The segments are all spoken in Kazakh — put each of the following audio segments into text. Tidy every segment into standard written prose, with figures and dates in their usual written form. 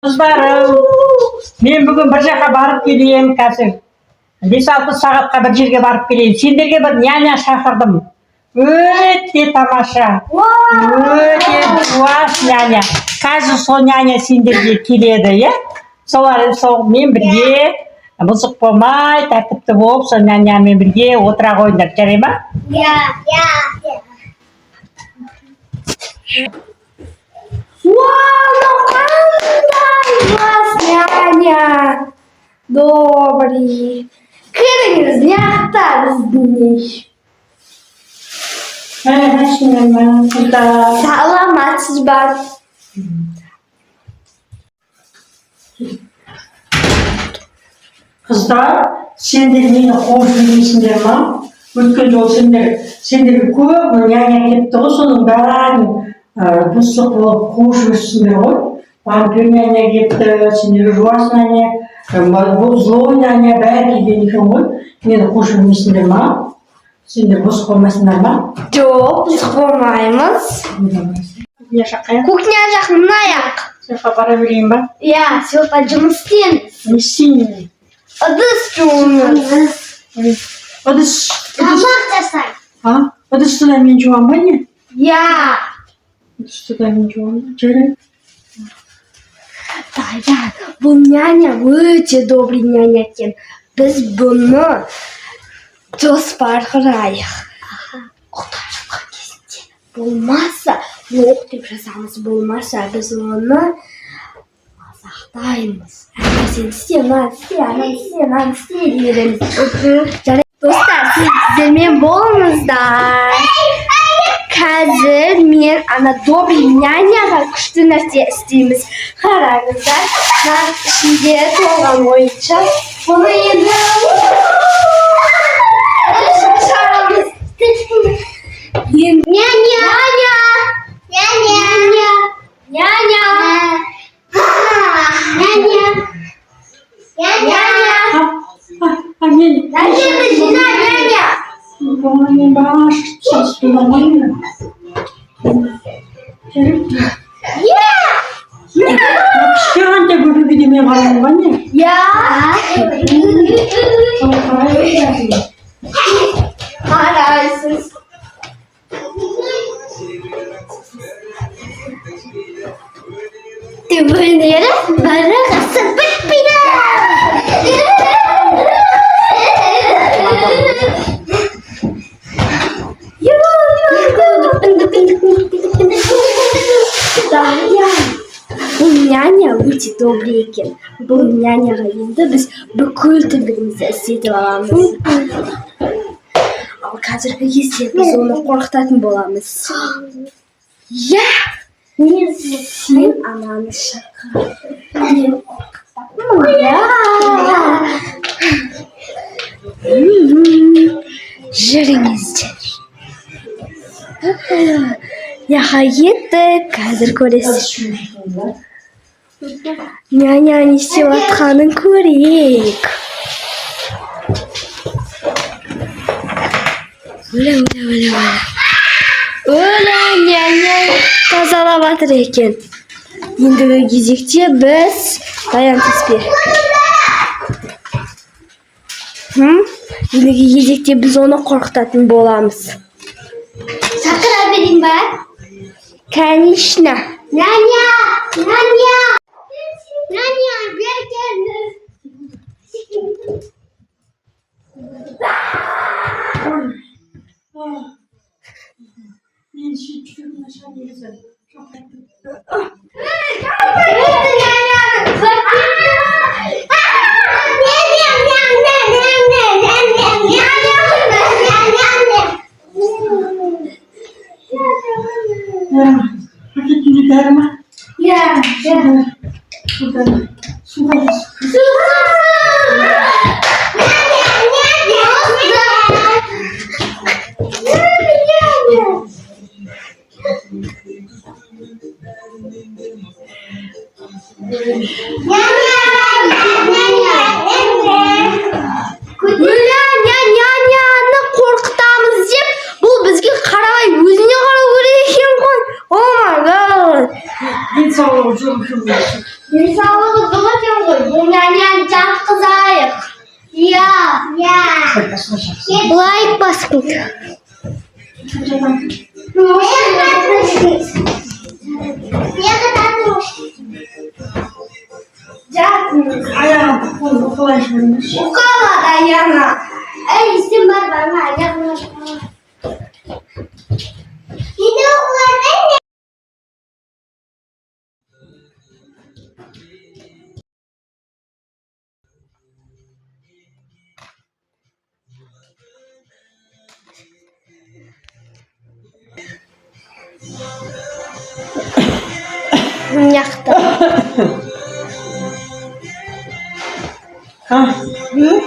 Қыздарым, мен бүгін бір жаққа барып келейін қазір. 5-6 сағатқа бір жерге барып келейін. Сендерге бір няня шақырдым. Өте тамаша. Өте жуас няня. Қазір сол няня сендерге келеді, иә? Сол мен бірге бұзық болмай, тәртіпті болып, сол нянямен бірге отыра қойыңдар, жарай ма? Иә. Вау, қандай класс, няня! Добрый. Кіріңіз, няқта біздің. Саламатсыз ба? Қыздар, сендер мені қуып жүрмейсіңдер ма? Өткен жол сендерге көп няня кетті ғой, соның бәрін бұзық болып қуып жүрсіңдер ғой. Вампир няня кетті, сендерге жуас няня, бұл злой няня бәрі келген екен ғой. Мені қуып жүрмейсіңдер ма? Сендер бұзық болмайсыңдар ма? Жоқ, бұзық болмаймыз. Кухня жақындайық. Сен бара берейін ба? Иә, сен жұмыс істейміз. Не істеймін? Ыдыс жуыңыз. Ыдыс. Тамақ жасай. Ыдысты да мен жуам ба не? Иә. Ыдысты да мен жуам ба? Жарайды. Даян, бұл няня өте добрый няня екен. Біз бұны жоспар құрайық. Ұйықтап жатқан кезінде болмаса, оқ деп жазамыз, болмаса біз оны мазақтаймыз. Сен істе, мынаны істе дегеніміз. Жарайды, достар, сіздермен болыңыздар. Қазір мен ана добрый няняға күшті нәрсе істейміз. Қараңыздар, мына ішінде толған ойыншық. Бұны енді шашарамыз. Мен бағана шашты болмайын. Кішкентай көбігі де мен қараймын ба не? Қарайсыз. Төбелері бәрі ғасыр бітпейді. Бұл няня өте добрый екен. Бұл няняға енді біз бүкіл тірлігімізді істетіп аламыз. Ал қазіргі кезде біз оны қорқытатын боламыз. Иә! Сен ананы шақыр. Мен қорқытатын. Жүріңіздер. Яға етті, қазір көресіз. Няня не істеп жатқанын көрейік. Оля, няня тазалап жатыр екен. Ендігі кезекте біз Даян теспе. Ендігі кезекте біз оны қорқытатын боламыз. Шақыра берейін ба? Конечно. Няня! Бер келді. Мен жүрегім нашар негізі. Пакетіне дәрі ма? Иә. Суға Няняны қорқытамыз деп, бұл бізге қарай өзіне қарау керек екен ғой. О май гад. денсаулығы жоқ. Денсаулығы жатқызайық. Иә. Лайк басыңыз. Жатыңыз. Аяғымды қолды қалай жүрміз? Уқалады аяғына. Әй, сен барма, аяғына. Енді оқылады. Мыняқта.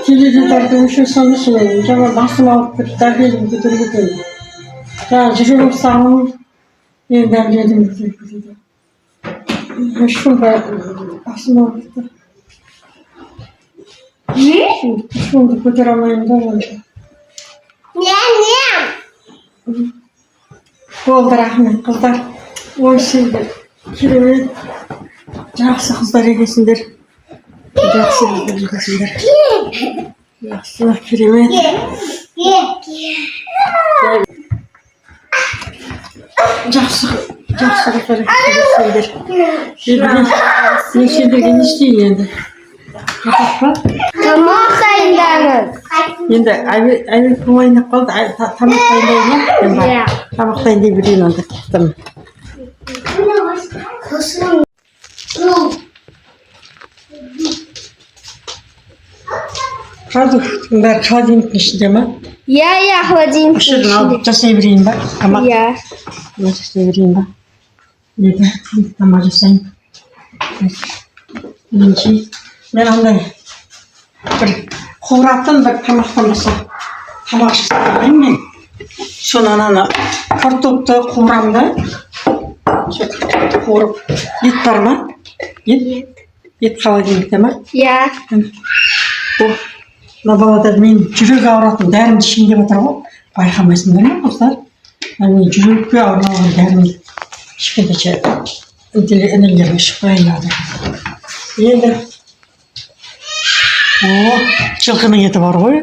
Теледидарды өшіре салшы, жаңа басым алып кетіп, дәрігерім көтеріп кетеді. Жаңа жүрегім сағым, мен дәрігерім көтеріп кетеді. Ешкім басым алып кетті. Ешкімді көтере алмаймын да онша. Болды, рахмет қыздар. Ой, сендер керемет. Жақсы қыздар екенсіңдер. Жақсы қыздар екенсіңдер. Жақсы, керемет. Жақсы қыздар екенсіңдер. Мен сендерге не істейін енді? Қатақ па? Тамақ дайындаңыз. Енді әуе қойнап қалды. Тамақ дайындайын ба? Тамақ дайындай берейін онда. Продукттың бәрі холодильниктің ішінде ма? Иә, холодильниктің Ашырын ішінде. алып жасай берейін ба? Тамақ Иә. жасай берейін ба? Еді, тамақ жасайын. Мен андай бір қуыратын бір тамақтан басқа тамақ жасаймын мен. Соны ананы картопты қуырамды. Картопты қуырып, ет бар ма? Ет холодильникте ма? Иә. Мына баладар мен жүрек ауыратын дәрімді ішейін деп отыр ғой. Байқамайсыңдар ма қыздар? Мен жүрекке ауырған дәрімді ішкенде энергияға шықпайын деп. Енді жылқының еті бар ғой.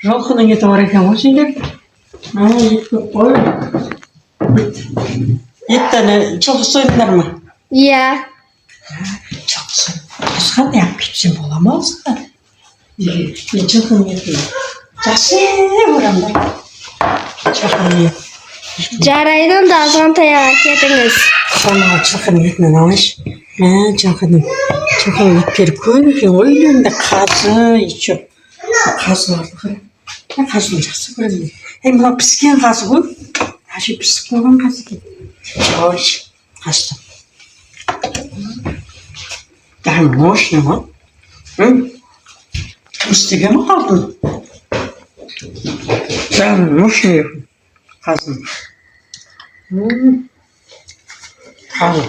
Жылқының еті бар екен ғой сендер. Ет көп қой. Еттен жылқы сойдыңдар ма? Иә. Жылқы сойдың. Қысқан аяқ кетсем бола ма осында? Мен жылқының етін жақсы көремін. Жылқының етін. Жарайды, онда азғантай әкетіңіз. Соны жылқының етінен алайыншы. Жылқының ет беріп көп екен ғой үйлерінде қазы, ет жоқ. Қазыларды көрем. Мен қазыны жақсы көремін. Мынау піскен қазы ғой. Әже пісіп қойған қазы екен. Алайыншы қазды. Дәм мощный ма? Істеге ма қалдың? Дәм мощный қазын. Қазы.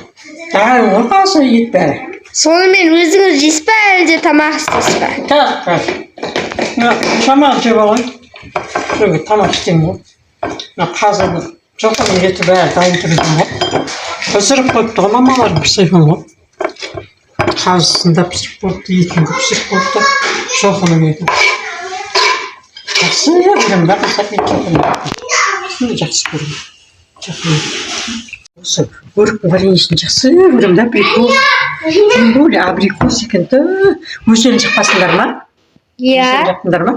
Дәм ғой қазы ет бәрі. Сонымен өзіңіз жейсіз бе, әлде тамақ істейсіз бе? Тамақ жеп алайын. Шөге тамақ істеймін ғой. Қазыны жылқының еті бәрі дайын тұрған ғой. Пісіріп қойыпты ғой, мамаларым пісірген ғой. Қазысында пісіріп қойыпты, етінде пісіріп қойыпты. Жылқының еті. Жақсы көремін да, қысап ет жылқының етін. Жақсы көремін. Жылқының етін. Осы өріктің вареньесін жақсы көремін да, абрикос. Тем более абрикос екенді. Өздерің жақпасыңдар ма? Иә. Өздерің жақтыңдар ма?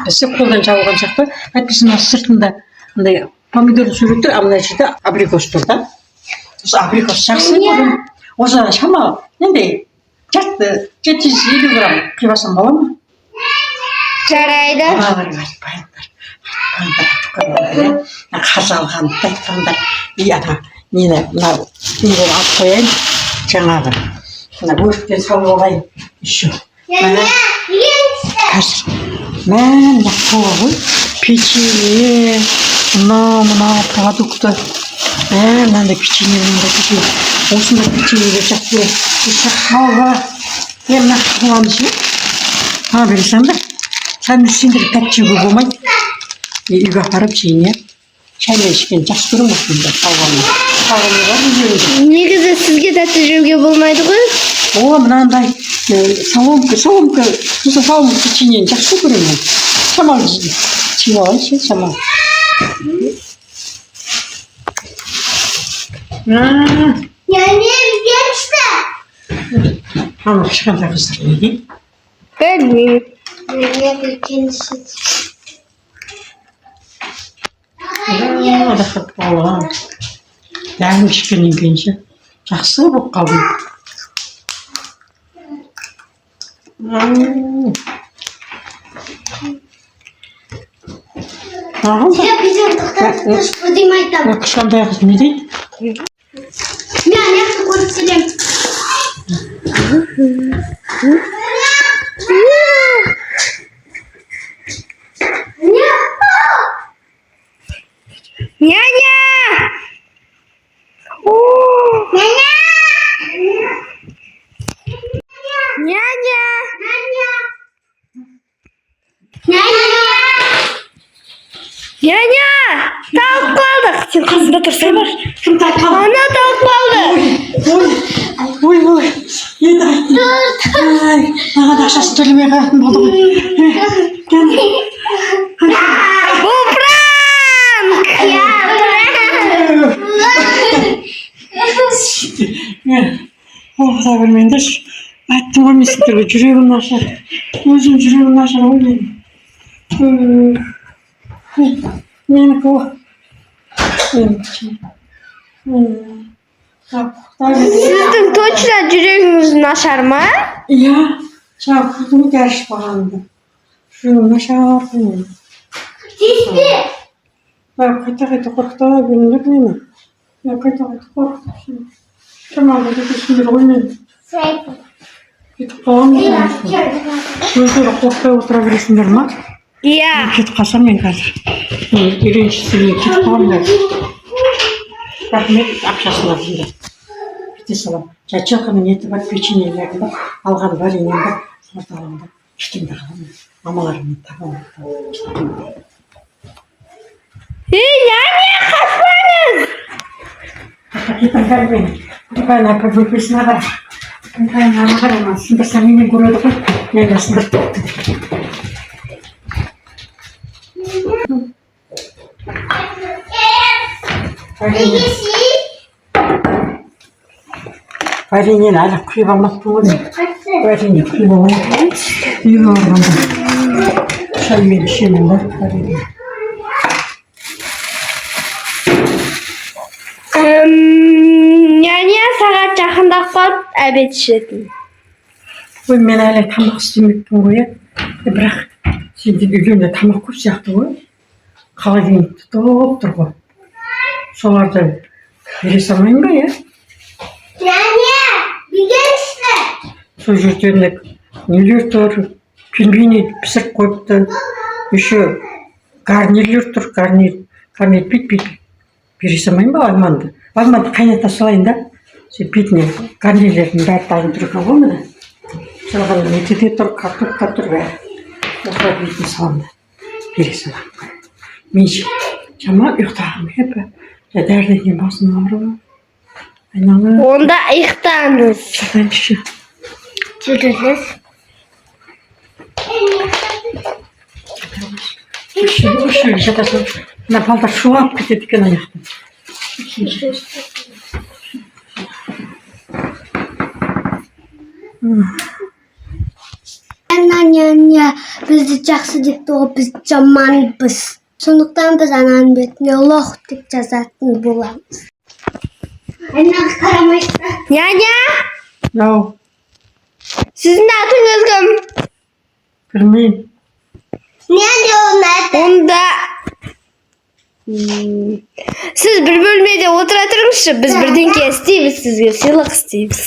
Бізде қолдан жабылған жақты. Әйтпесе мына сыртында помидорды суреттер, а мына жерде абрикос тұр да. Осы абрикос жақсы көремін. Осыдан шамалы. Енді 750 грамм қибасам бола ма? Жарайды. Қазы алғанды айтқандар. Нені алып қояйын. Жаңағы. Өріктен салып алайын. Еще. Қазір. Мына қоға ғой. Печенье. Мына продукты. Мынандай печенье. Осында печенье жақсы көрем. Халва. Мына халваны ше. Бересің бе? Сән сендер тәт жеуге болмайды. Үйге апарып жейін, иә. Шаймен ішкен жақсы көрем осында халваны. Халваны бар үйінде. Негізі сізге тәтті жеуге болмайды ғой? Мынандай соломка, печеньені жақсы көремін. Шамал жеп алайыншы, шамал. Няня geçti. Ama kışkanda kızlar ne değil? Bilmiyorum. Няня geçti. O da kıp bağlı. Dağın kışkının genci. Жақсы болып қалдым. Я bizim tıktaş kızım aytam. Kışkanda kız ne değil? Няня kurtulum. Няня! Няня! Няня! Няня! Tavuk kaldık. Sen kızında dursana var. Ana tavuk kaldı. Ой, енді ай, маған ақшасын төлемей қалатын болды ғой. Bu prank. Құдай білмеңдерші. Айттым ғой мен сіздерге, жүрегім нашар. Өзім жүрегім нашар ғой менің. Менікі ғой. Sizin точно жүрегіңіз нашар ма? Иә, жаңа күлдің дәріш бағанды. Жүрегім нашар ғой. Қайта қорқыта беріңдер мені. Қайта қорқыта. Шамалда кетесіңдер ғой мен. Кетіп қаламын. Өздері қорқпай отыра бересіңдер ма? Иә. Кетіп қалсам мен қазір. Үйреншісіне кетіп қаламын. Рахмет, ақшасына дейді. Кете салам. Жачылқының еті бар, печеньелері бар, алған вареньем бар, орталығында. Ештеңді қаламын. Мамаларыммен табамын. Няня, қашпаңыз! Кетім бәрмен. Құтықайын апа бөпесіне қара. Құтықайын ана қарама. Сындырса менен көреді ғой. Мен де сындырып кетті. Вареньені әлі құйып алмаппын ғой мен. Варенье құйып алмаймын. Үйге барғанда шаймен ішемін ба варенье. Няня сағат жақындап қалып обед ішетін. Ой, мен әлі тамақ істемеппін ғой, бірақ сенде үйлерінде тамақ көп сияқты ғой. Холодильник толып тұр ғой. Соларды бере салмайын ба, Няня, geçti. Сол жерде нелер тұр, пельмени пісіріп қойыпты. Еще гарнирлер тұр, гарнир бит. Бере салмайын ба алманды? Алманды қайната салайын да. Сен бетіне гарнирлердің бәрі дайын тұр екен ғой міне. Салған ете де тұр, картопқа тұр бәрі. Осылай бетіне салам да. Бере салам. Мен шамал ұйықтағым епі. Дәрдеген басым ауыру. Айналы. Онда ұйықтаңыз. Жатайыншы. Жүріңіз. Үші жатасың. Мына балдар шулап кетеді екен аяқтан. Няня бізді жақсы деп тұғы, біз жаманбыз. Сондықтан біз ананың бетіне лох деп жазатын боламыз. Айнаға қарамайсың. Няня, Ау, сіздің атыңыз кім? білмеймін. Няня оның аты. Онда сіз бір бөлмеде отыра тұрыңызшы, біз бірдеңке істейміз, сізге сыйлық істейміз.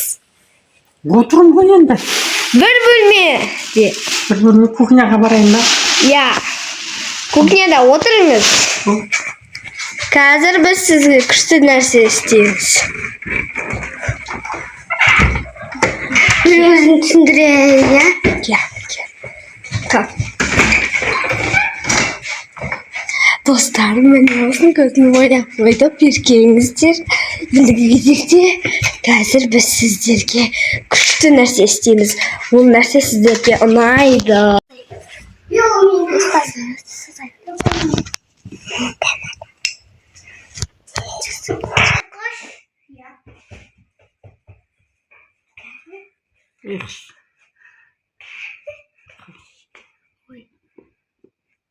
Отырмын ғой енді. Бір бөлмеде. Бір бөлме кухняға барайын ба? Иә. Кухняда отырыңыз. Қазір біз сізге күшті нәрсе істейміз. Өзін түсіндірейін, иә? Кел. Достарым, мен осының көзін ойнап бергеніңіздер. Ендігі кезекте қазір біз сіздерге күшті күшті нәрсе істейміз. Ол нәрсе сіздерге ұнайды.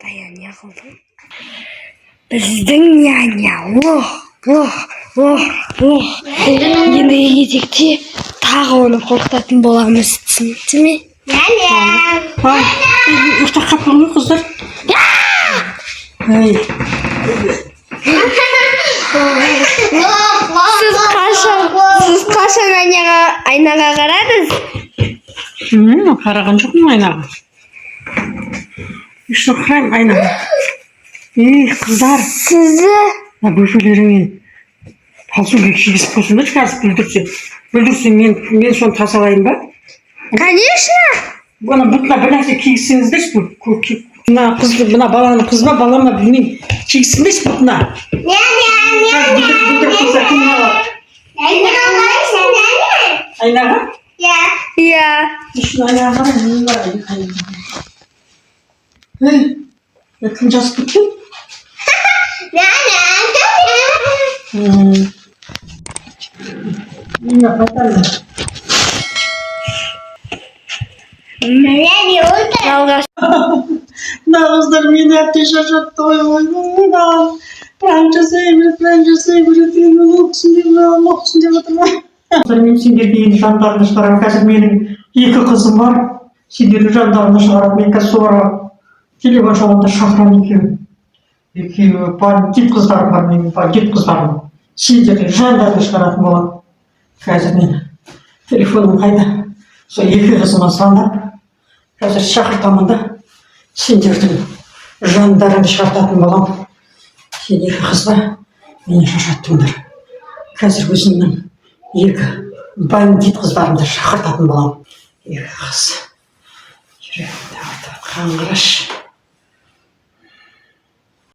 Даян, не қылдың? Біздің няня. Ендігі кезекте тағы оны қорқытатын боламыз. Түсінікті ме? Ұйықтап қалып қалған қыздар. Ай, Сіз қашан айнаға қарадыңыз? қараған жоқпын айнаға. Еще қараймын айнаға. Қыздар. Сізді Бөшелеріңмен палсуға кигізіп қойсыңдаршы қазір бүлдірсе мен соны тасалайын ба? Конечно. Бұны бұтына бір нәрсе кигізсеңіздерші, мына баланың қызы ма, бала ма білмеймін, кигізсіңдерші бұтына. Айнаға? Иә. Үшін айнаға қарай, кім жазып кеткен? Жалғас. Қыздар мені әбден шаршатты ғой. Пранк жасай береді, ол түсін деп отыр ма? Мен сендерге енді жандарына шығарамын. Қазір менің 2 қызым бар. Сендердің жандарына шығарамын. Мен қазір соларға телефон шалғанда шақырамын екеуі бандит қыздарым бар, менің бандит қыздарым. Сендердің жандарына шығаратын боламын. Қазір мен телефоным қайда? Сол 2 қызыма звондап, қазір шақыртамын да, сендердің жандарыңды шығартатын боламын. Сен 2 қызға мені шаршаттыңдар. Қазір өзімнің 2 бандит қыздарымды шақыртатын боламын. 2 қыз. Жүрегімді ауыртып қаңғырашы.